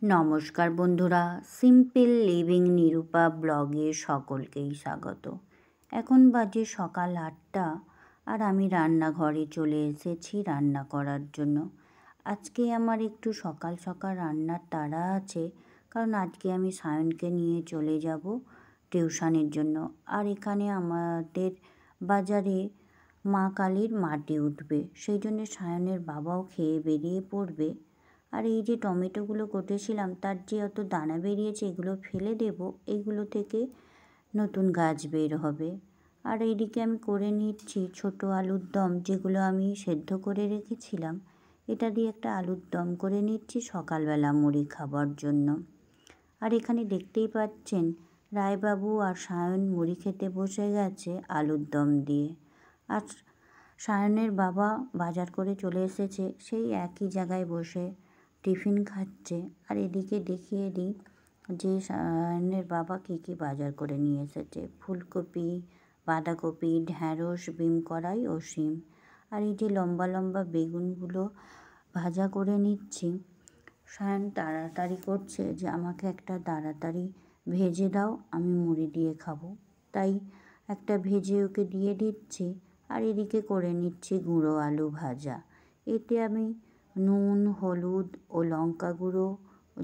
নমস্কার বন্ধুরা, simple living Nirupa ব্লগে সকলকেই স্বাগত। এখন বাজে সকাল 8টা আর আমি রান্নাঘরে চলে এসেছি রান্না করার জন্য। আজকে আমার একটু সকাল সকাল রান্নার তাড়া আছে, কারণ আজকে আমি সায়নকে নিয়ে চলে যাব টিউশনের জন্য। আর এখানে আমাদের বাজারে মা কালীর মাটি উঠবে, সেই জন্য সায়নের বাবাও খেয়ে বেরিয়ে পড়বে। আর এই যে টমেটোগুলো কেটেছিলাম তার যে অত দানা বেরিয়েছে, এগুলো ফেলে দেব, এইগুলো থেকে নতুন গাছ বের হবে। আর এইদিকে আমি করে নিচ্ছি ছোট আলুর দম, যেগুলো আমি সেদ্ধ করে রেখেছিলাম। এটা দিয়ে একটা আলুর দম করে নিচ্ছি সকালবেলা মুড়ি খাবার জন্য। আর এখানে দেখতেই পাচ্ছেন রায়বাবু আর সায়ন মুড়ি খেতে বসে গেছে আলুর দম দিয়ে। আর সায়নের বাবা বাজার করে চলে এসেছে, সেই একই জায়গায় বসে টিফিন খাচ্ছে। আর এদিকে দেখিয়ে দিই যে সায়নের বাবা কী কী বাজার করে নিয়ে এসেছে: ফুলকপি, বাঁধাকপি, ঢ্যাঁড়স, বিম কড়াই ও শিম। আর এই যে লম্বা লম্বা বেগুনগুলো ভাজা করে নিচ্ছি। সায়ন তাড়াতাড়ি করছে যে আমাকে একটা তাড়াতাড়ি ভেজে দাও, আমি মুড়ি দিয়ে খাবো, তাই একটা ভেজে ওকে দিয়ে দিচ্ছি। আর এদিকে করে নিচ্ছি গুঁড়ো আলু ভাজা। এতে আমি নুন, হলুদ ও লঙ্কা গুঁড়ো,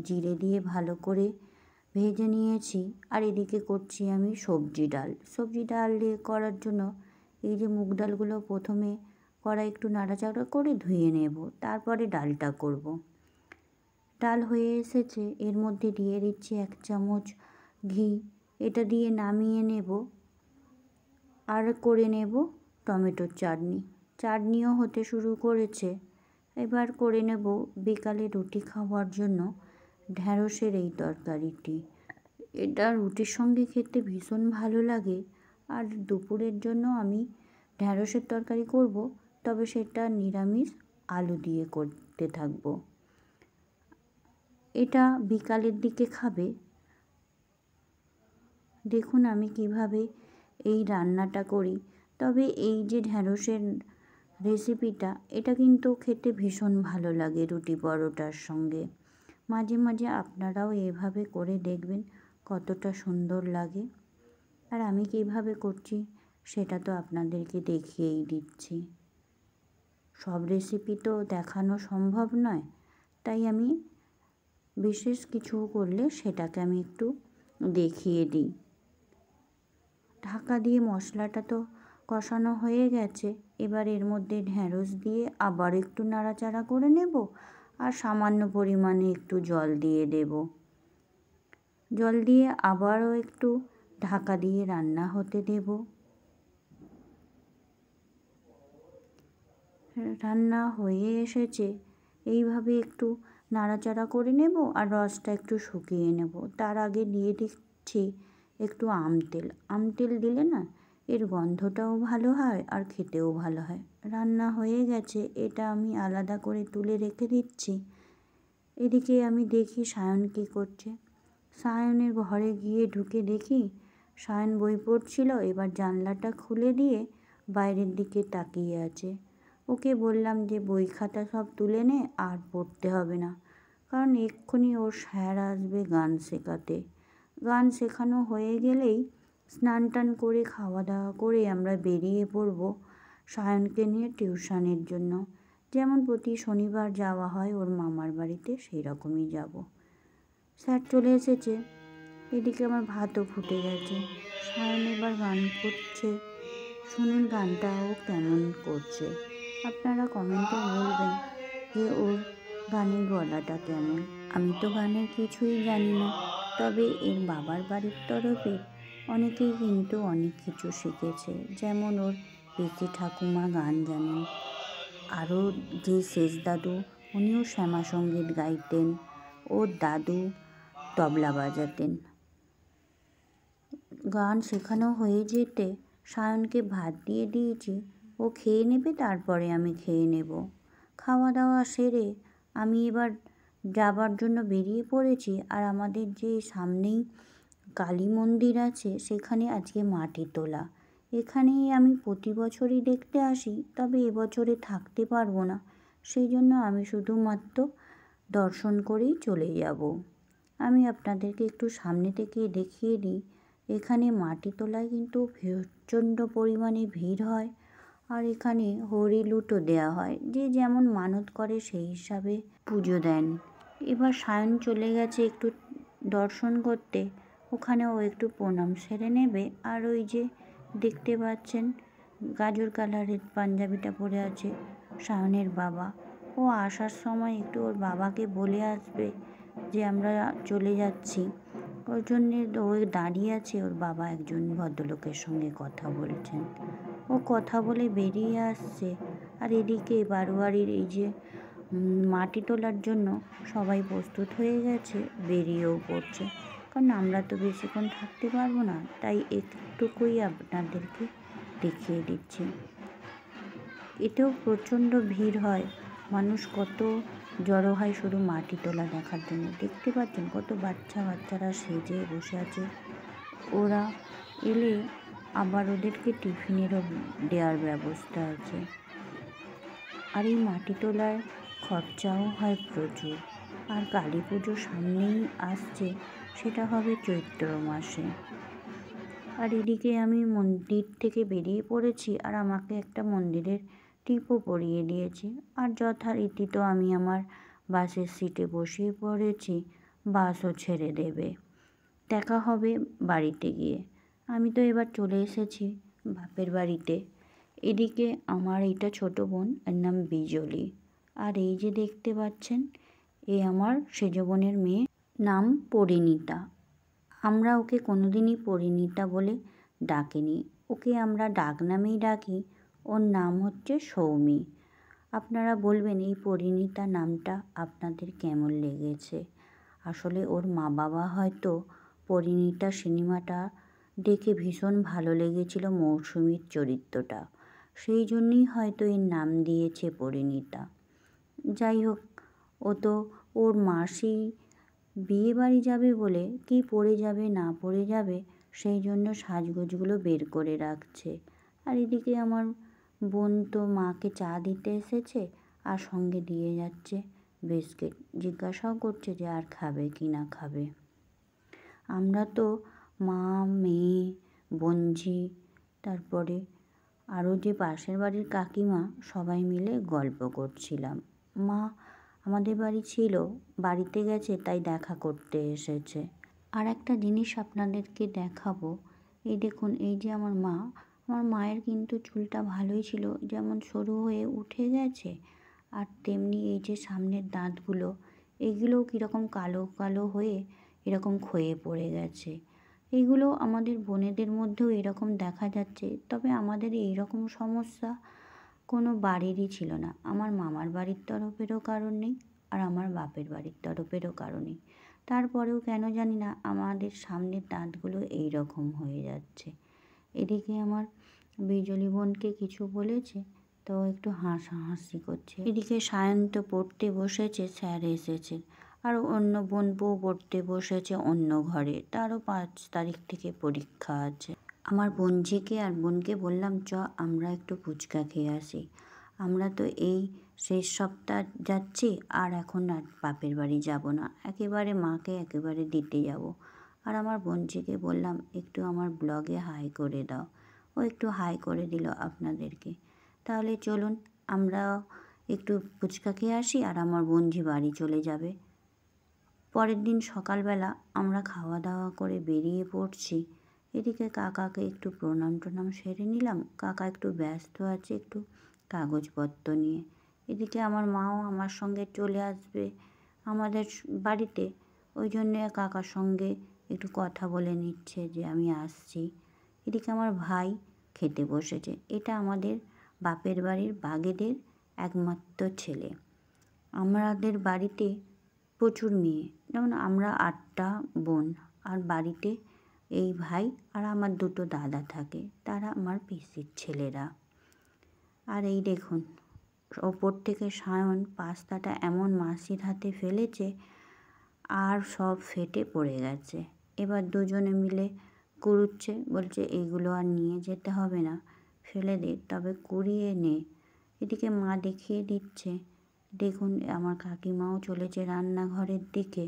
জিরে দিয়ে ভালো করে ভেজে নিয়েছি। আর এদিকে করছি আমি সবজি ডাল দিয়ে করার জন্য এই যে মুগ ডালগুলো প্রথমে কড়াই একটু নাড়াচাড়া করে ধুয়ে নেব, তারপরে ডালটা করব। ডাল হয়ে এসেছে, এর মধ্যে দিয়ে দিচ্ছি 1 চামচ ঘি। এটা দিয়ে নামিয়ে নেব। আর করে নেব টমেটোর চাটনিও হতে শুরু করেছে। এবার করে নেব বিকালে রুটি খাওয়ার জন্য ঢ্যাঁড়সের এই তরকারিটি। এটা রুটির সঙ্গে খেতে ভীষণ ভালো লাগে। আর দুপুরের জন্য আমি ঢ্যাঁড়সের তরকারি করব, তবে সেটা নিরামিষ আলু দিয়ে করতে থাকবো। এটা বিকালের দিকে খাবে। দেখুন আমি কিভাবে এই রান্নাটা করি। তবে এই যে ঢ্যাঁড়সের রেসিপিটা, এটা কিন্তু খেতে ভীষণ ভালো লাগে রুটি পরোটার সঙ্গে। মাঝে মাঝে আপনারাও এভাবে করে দেখবেন কতটা সুন্দর লাগে। আর আমি কীভাবে করছি সেটা তো আপনাদেরকে দেখিয়েই দিচ্ছি। সব রেসিপি তো দেখানো সম্ভব নয়, তাই আমি বিশেষ কিছু করলে সেটাকে আমি একটু দেখিয়ে দিই। ঢাকা দিয়ে মশলাটা তো কষানো হয়ে গেছে। এবার এর মধ্যে ঢ্যাঁড়স দিয়ে আবার একটু নাড়াচাড়া করে নেব। আর সামান্য পরিমাণে একটু জল দিয়ে দেব। জল দিয়ে আবারও একটু ঢাকা দিয়ে রান্না হতে দেব। রান্না হয়ে এসেছে, এইভাবে একটু নাড়াচাড়া করে নেব আর রসটা একটু শুকিয়ে নেব। তার আগে দিয়ে দিচ্ছি একটু আম তেল দিলে না এর গন্ধটাও ভালো হয় আর খেতেও ভালো হয়। রান্না হয়ে গেছে, এটা আমি আলাদা করে তুলে রেখে দিচ্ছি। এদিকে আমি দেখি সায়ন কী করছে। সায়নের ঘরে গিয়ে ঢুকে দেখি সায়ন বই পড়ছিল। এবার জানলাটা খুলে দিয়ে বাইরের দিকে তাকিয়ে আছে। ওকে বললাম যে বই খাতা সব তুলে নে, আর পড়তে হবে না, কারণ এক্ষুনি ওর স্যার আসবে গান শেখাতে। গান শেখানো হয়ে গেলেই স্নান টান করে খাওয়া দাওয়া করে আমরা বেরিয়ে পড়ব সায়নকে নিয়ে টিউশনের জন্য। যেমন প্রতি শনিবার যাওয়া হয় ওর মামার বাড়িতে, সেই রকমই যাব। স্যার চলে এসেছে। এদিকে আমার ভাতও ফুটে গেছে। সায়ন এবার গান করছে, শুনুন গানটাও কেমন করছে। আপনারা কমেন্টে বলবেন যে ওর গানের গলাটা কেমন। আমি তো গানের কিছুই জানি না, তবে এর বাবার বাড়ির তরফে অনেকেই কিন্তু অনেক কিছু শিখেছে। যেমন ওর পিসি ঠাকুমা গান জানেন, আরও যে শেষ দাদু উনিও শ্যামা সঙ্গীত গাইতেন, ওর দাদু তবলা বাজাতেন। গান শেখানো হয়ে যেতে সায়নকে ভাত দিয়ে দিয়েছি, ও খেয়ে নেবে, তারপরে আমি খেয়ে নেব। খাওয়া দাওয়া সেরে আমি এবার যাবার জন্য বেরিয়ে পড়েছি। আর আমাদের যে সামনেই কালী মন্দির আছে, সেখানে আজকে মাটি তোলা। এখানেই আমি প্রতি বছরই দেখতে আসি, তবে এবছরে থাকতে পারবো না, সেই জন্য আমি শুধুমাত্র দর্শন করেই চলে যাব। আমি আপনাদেরকে একটু সামনে থেকে দেখিয়ে দিই, এখানে মাটি তোলায় কিন্তু প্রচণ্ড পরিমাণে ভিড় হয়। আর এখানে হরি লুটও দেওয়া হয়, যে যেমন মানত করে সেই হিসাবে পুজো দেন। এবার সায়ন চলে গেছে একটু দর্শন করতে, ওখানেও একটু প্রণাম সেরে নেবে। আর ওই যে দেখতে পাচ্ছেন গাজর কালারের পাঞ্জাবিটা পরে আছে সায়নের বাবা, ও আসার সময় একটু ওর বাবাকে বলে আসবে যে আমরা চলে যাচ্ছি। ওই জন্যে ওই দাঁড়িয়ে আছে, ওর বাবা একজন ভদ্রলোকের সঙ্গে কথা বলছেন। ও কথা বলে বেরিয়ে আসছে। আর এদিকে বারোয়ারির এই যে মাটি তোলার জন্য সবাই প্রস্তুত হয়ে গেছে, বেরিয়েও পড়ছে। কারণ আমরা তো বেশিক্ষণ থাকতে পারবো না, তাই একটুকুই আপনাদেরকে দেখিয়ে দিচ্ছি। এতেও প্রচণ্ড ভিড় হয়, মানুষ কত জড়ো হয় শুধু মাটি তোলা দেখার জন্য। দেখতে পাচ্ছেন কত বাচ্চারা সেজে বসে আছে। ওরা এলে আবার ওদেরকে টিফিনেরও দেওয়ার ব্যবস্থা আছে। আর এই মাটি তোলার খরচাও হয় প্রচুর। আর কালী পুজো সামনেই আসছে, সেটা হবে চৈত্র মাসে। আর এদিকে আমি মন্দির থেকে বেরিয়ে পড়েছি, আর আমাকে একটা মন্দিরের টিপও পরিয়ে দিয়েছে। আর যথারীতি তো আমি আমার বাসের সিটে বসিয়ে পড়েছি, বাসও ছেড়ে দেবে। দেখা হবে বাড়িতে গিয়ে। আমি তো এবার চলে এসেছি বাপের বাড়িতে। এদিকে আমার এইটা ছোট বোন, এর নাম বিজলি। আর এই যে দেখতে পাচ্ছেন, এ আমার সেজ বোনের মেয়ে, নাম পরিণীতা। আমরা ওকে কোনোদিনই পরিণীতা বলে ডাকিনি, ওকে আমরা ডাক নামেই ডাকি। ওর নাম হচ্ছে সৌমি। আপনারা বলবেন এই পরিণীতা নামটা আপনাদের কেমন লেগেছে। আসলে ওর মা বাবা হয়তো পরিণীতা সিনেমাটা দেখে ভীষণ ভালো লেগেছিল মৌসুমীর চরিত্রটা, সেই জন্যই হয়তো এর নাম দিয়েছে পরিণীতা। যাই হোক, ও তো ওর মাসি বিয়ে বাড়ি যাবে বলে কি পরে যাবে না পরে যাবে সেই জন্য সাজগোজগুলো বের করে রাখছে। আর এদিকে আমার বোন তো মাকে চা দিতে এসেছে, আর সঙ্গে দিয়ে যাচ্ছে বিস্কিট, জিজ্ঞাসাও করছে যে আর খাবে কি না খাবে। আমরা তো মা, মেয়ে, বোনঝি, তারপরে আরও যে পাশের বাড়ির কাকিমা সবাই মিলে গল্প করছিলাম। মা আমাদের বাড়ি ছিল, বাড়িতে গেছে, তাই দেখা করতে এসেছে। আর একটা জিনিস আপনাদেরকে দেখাবো, এই দেখুন, এই যে আমার মায়ের কিন্তু চুলটা ভালোই ছিল, যেমন সরু হয়ে উঠে গেছে, আর তেমনি এই যে সামনের দাঁতগুলো, এইগুলোও কীরকম কালো কালো হয়ে এরকম ক্ষয়ে পড়ে গেছে। এইগুলো আমাদের বোনেদের মধ্যেও এরকম দেখা যাচ্ছে, তবে আমাদের এই রকম সমস্যা কোনো বাড়িরই ছিল না। আমার মামার বাড়ির তরফেরও কারণ নেই, আর আমার বাপের বাড়ির তরফেরও কারণ নেই। তারপরেও কেন জানি না আমাদের সামনের দাঁতগুলো এই রকম হয়ে যাচ্ছে। এদিকে আমার বিজলি বোনকে কিছু বলেছে, তো একটু হাসাহাসি করছে। এদিকে সায়ন তো পড়তে বসেছে, স্যার এসেছে। আর অন্য বোন বউ পড়তে বসেছে অন্য ঘরে, তারও 5 তারিখ থেকে পরীক্ষা আছে। আমার বোনঝিকে আর বোনকে বললাম চ আমরা একটু ফুচকা খেয়ে আসি। আমরা তো এই শেষ সপ্তাহ যাচ্ছি, আর এখন আর বাপের বাড়ি যাব না, একেবারে মাকে একেবারে দিতে যাব। আর আমার বোনঝিকে বললাম একটু আমার ব্লগে হাই করে দাও, ও একটু হাই করে দিল আপনাদেরকে। তাহলে চলুন আমরা একটু ফুচকা খেয়ে আসি, আর আমার বোনঝি বাড়ি চলে যাবে। পরের দিন সকালবেলা আমরা খাওয়া দাওয়া করে বেরিয়ে পড়ছি। এদিকে কাকাকে একটু প্রণাম সেরে নিলাম, কাকা একটু ব্যস্ত আছে একটু কাগজপত্র নিয়ে। এদিকে আমার মাও আমার সঙ্গে চলে আসবে আমাদের বাড়িতে, ওই জন্যে কাকার সঙ্গে একটু কথা বলে নিচ্ছে যে আমি আসছি। এদিকে আমার ভাই খেতে বসেছে, এটা আমাদের বাপের বাড়ির বাগেদের একমাত্র ছেলে। আমাদের বাড়িতে প্রচুর মেয়ে, যেমন আমরা 8টা বোন, আর বাড়িতে এই ভাই আর আমার 2টো দাদা থাকে, তারা আমার পিসির ছেলেরা। আর এই দেখুন, ওপর থেকে সায়ন পাস্তাটা এমন মাসির হাতে ফেলেছে, আর সব ফেটে পড়ে গেছে। এবার দুজনে মিলে কুড়ুচ্ছে, বলছে এইগুলো আর নিয়ে যেতে হবে না, ফেলে দে, তবে কুড়িয়ে নে। এদিকে মা দেখিয়ে দিচ্ছে দেখুন আমার কাকিমাও চলেছে রান্নাঘরের দিকে,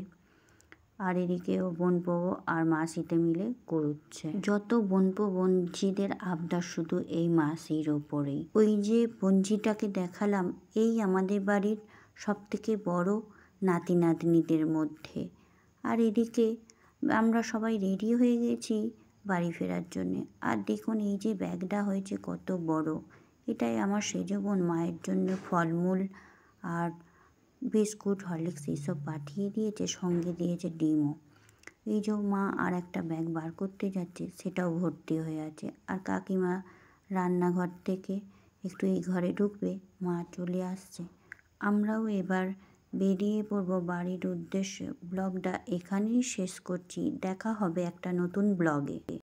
আর এদিকে ও বোনপো আর মাসিতে মিলে করুচ্ছে। যত বোনপো বোনঝিদের আবদার শুধু এই মাসির ওপরেই। ওই যে বোনঝিটাকে দেখালাম, এই আমাদের বাড়ির সবথেকে বড় নাতি নাতনিদের মধ্যে। আর এদিকে আমরা সবাই রেডি হয়ে গেছি বাড়ি ফেরার জন্যে। আর দেখুন এই যে ব্যাগটা হয়েছে কত বড়, এটাই আমার সেজ বোন মায়ের জন্য ফলমূল আর বিস্কুট হরলিক্স এইসব পাঠিয়ে দিয়েছে, সঙ্গে দিয়েছে ডিমও। এই যে মা আর একটা ব্যাগ বার করতে যাচ্ছে, সেটাও ভর্তি হয়ে আছে। আর কাকিমা রান্নাঘর থেকে একটু এই ঘরে ঢুকবে, মা চলে আসছে। আমরাও এবার বেরিয়ে পড়ব বাড়ির উদ্দেশ্যে। ব্লগটা এখানেই শেষ করছি, দেখা হবে একটা নতুন ব্লগে।